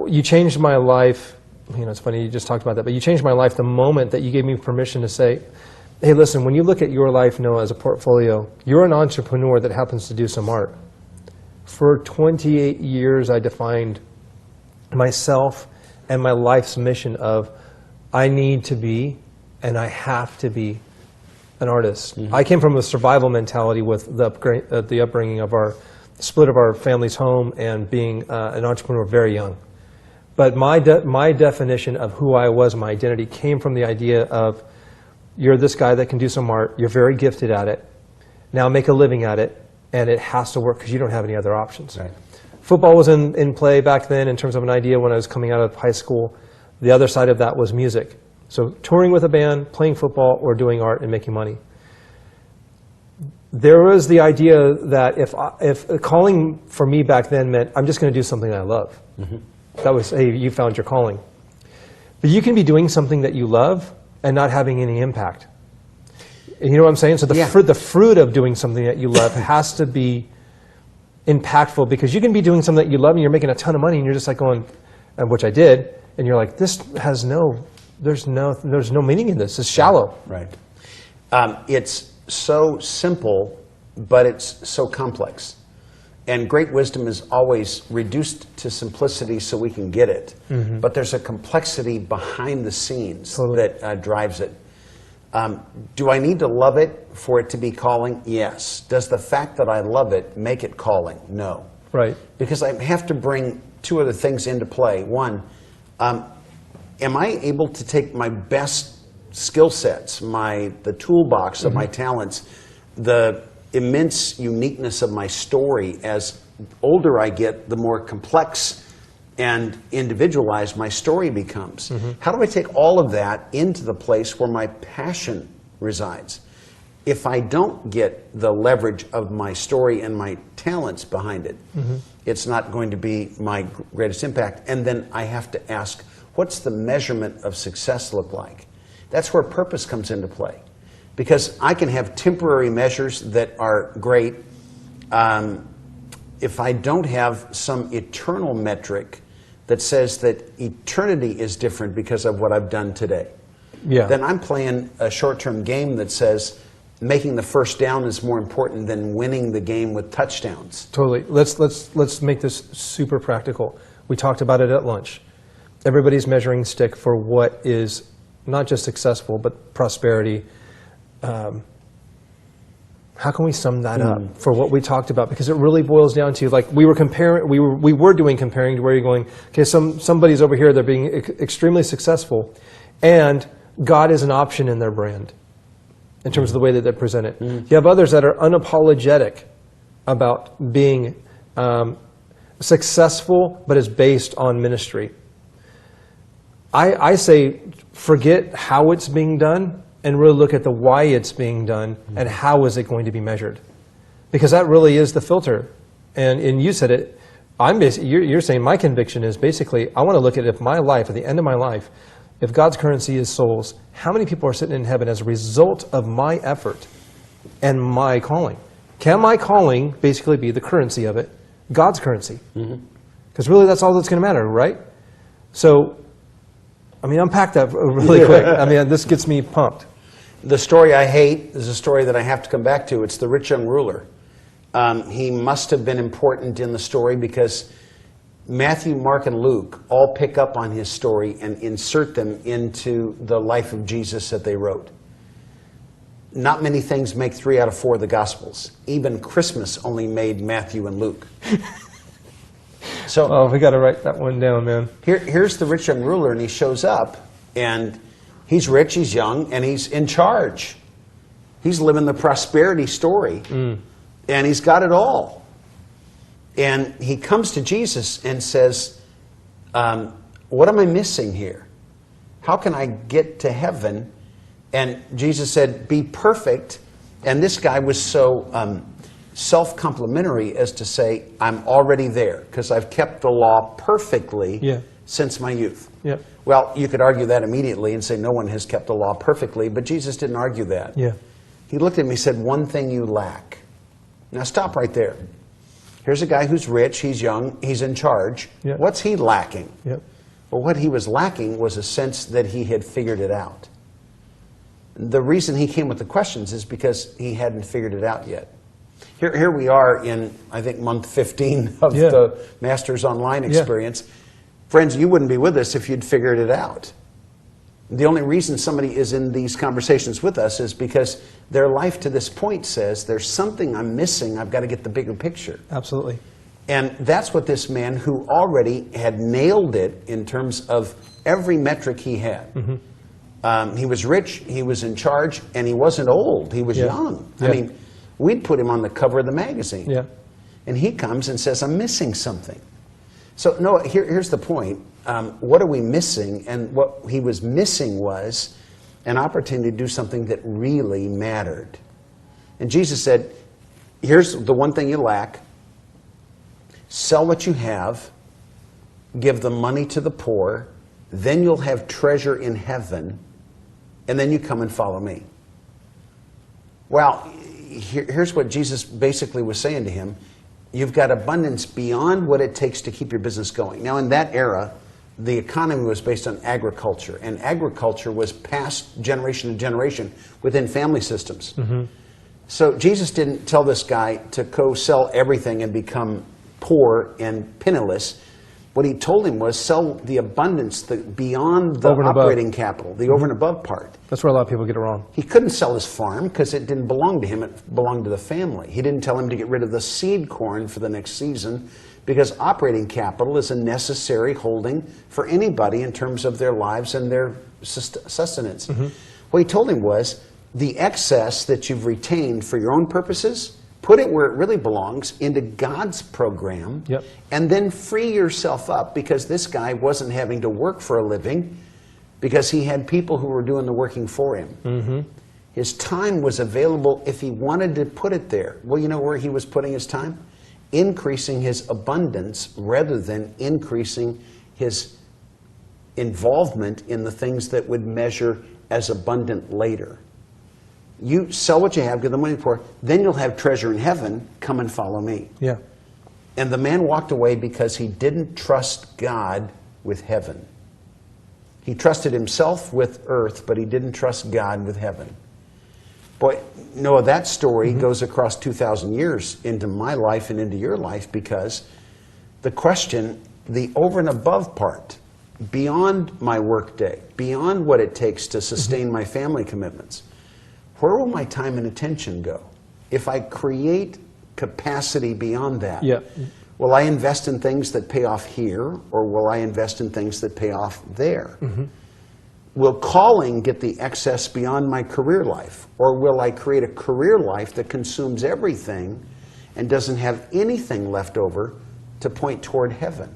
You changed my life. You know, it's funny you just talked about that, but you changed my life the moment that you gave me permission to say, hey, listen, when you look at your life, Noah, as a portfolio, you're an entrepreneur that happens to do some art. For 28 years, I defined myself and my life's mission of I need to be and I have to be an artist. Mm-hmm. I came from a survival mentality with the upbringing of our split of our family's home and being an entrepreneur very young. But my definition of who I was, my identity, came from the idea of you're this guy that can do some art, you're very gifted at it, now make a living at it, and it has to work because you don't have any other options. Right. Football was in play back then in terms of an idea when I was coming out of high school. The other side of that was music. So touring with a band, playing football, or doing art and making money. There was the idea that if calling for me back then meant I'm just going to do something I love. Mm-hmm. That was, hey, you found your calling. But you can be doing something that you love and not having any impact. You know what I'm saying? So the fruit of doing something that you love has to be impactful, because you can be doing something that you love and you're making a ton of money and you're just like going, which I did, and you're like, this has there's no meaning in this. It's shallow. Right. It's so simple, but it's so complex. And great wisdom is always reduced to simplicity so we can get it. Mm-hmm. But there's a complexity behind the scenes that drives it. Do I need to love it for it to be calling? Yes. Does the fact that I love it make it calling? No. Right. Because I have to bring two other things into play. One, am I able to take my best skill sets, the toolbox of my talents, the immense uniqueness of my story? As older I get, the more complex and individualized my story becomes. Mm-hmm. How do I take all of that into the place where my passion resides? If I don't get the leverage of my story and my talents behind it, mm-hmm. it's not going to be my greatest impact. And then I have to ask, what's the measurement of success look like? That's where purpose comes into play. Because I can have temporary measures that are great. If I don't have some eternal metric that says that eternity is different because of what I've done today, then I'm playing a short-term game that says making the first down is more important than winning the game with touchdowns. Totally. Let's make this super practical. We talked about it at lunch. Everybody's measuring stick for what is not just successful, but prosperity. How can we sum that up for what we talked about? Because it really boils down to, like, we were doing comparing to where you're going, okay, somebody's over here, they're being extremely successful, and God is an option in their brand in terms of the way that they present it. You have others that are unapologetic about being successful, but is based on ministry. I say forget how it's being done and really look at the why it's being done and how is it going to be measured. Because that really is the filter. And you said it, you're saying my conviction is basically, I want to look at if my life, at the end of my life, if God's currency is souls, how many people are sitting in heaven as a result of my effort and my calling? Can my calling basically be the currency of it, God's currency? Because really that's all that's going to matter, right? So, I mean, unpack that really quick. I mean, this gets me pumped. The story I hate is a story that I have to come back to. It's the rich young ruler. He must have been important in the story because Matthew, Mark, and Luke all pick up on his story and insert them into the life of Jesus that they wrote. Not many things make 3 out of 4 of the Gospels. Even Christmas only made Matthew and Luke. So, we got to write that one down, man. Here's the rich young ruler, and he shows up, and he's rich, he's young, and he's in charge. He's living the prosperity story, and he's got it all. And he comes to Jesus and says, what am I missing here? How can I get to heaven? And Jesus said, be perfect. And this guy was so self-complimentary as to say, I'm already there because I've kept the law perfectly since my youth. Yeah. Well, you could argue that immediately and say no one has kept the law perfectly, but Jesus didn't argue that. Yeah. He looked at me and said, one thing you lack. Now stop right there. Here's a guy who's rich, he's young, he's in charge. Yeah. What's he lacking? Yep. Well, what he was lacking was a sense that he had figured it out. The reason he came with the questions is because he hadn't figured it out yet. Here we are in, I think, month 15 of the Masters Online experience. Friends, you wouldn't be with us if you'd figured it out. The only reason somebody is in these conversations with us is because their life to this point says, there's something I'm missing, I've got to get the bigger picture. Absolutely. And that's what this man who already had nailed it in terms of every metric he had. He was rich, he was in charge, and he wasn't old, he was young. I mean, we'd put him on the cover of the magazine. And he comes and says, I'm missing something. So, Noah, here's the point. What are we missing? And what he was missing was an opportunity to do something that really mattered. And Jesus said, here's the one thing you lack. Sell what you have, give the money to the poor, then you'll have treasure in heaven, and then you come and follow me. Well, here's what Jesus basically was saying to him. You've got abundance beyond what it takes to keep your business going. Now, in that era, the economy was based on agriculture, and agriculture was passed generation to generation within family systems. So Jesus didn't tell this guy to go sell everything and become poor and penniless. What he told him was sell the abundance beyond the operating capital, the over and above part. That's where a lot of people get it wrong. He couldn't sell his farm because it didn't belong to him, it belonged to the family. He didn't tell him to get rid of the seed corn for the next season because operating capital is a necessary holding for anybody in terms of their lives and their sustenance. What he told him was the excess that you've retained for your own purposes, put it where it really belongs, into God's program, and then free yourself up, because this guy wasn't having to work for a living because he had people who were doing the working for him. His time was available if he wanted to put it there. Well, you know where he was putting his time? Increasing his abundance rather than increasing his involvement in the things that would measure as abundant later. You sell what you have, give the money to the poor, then you'll have treasure in heaven. Come and follow me. And the man walked away because he didn't trust God with heaven. He trusted himself with earth, but he didn't trust God with heaven. Boy, Noah, that story goes across 2,000 years into my life and into your life, because the question, the over and above part, beyond my workday, beyond what it takes to sustain my family commitments, where will my time and attention go? If I create capacity beyond that, will I invest in things that pay off here, or will I invest in things that pay off there? Will calling get the excess beyond my career life, or will I create a career life that consumes everything and doesn't have anything left over to point toward heaven?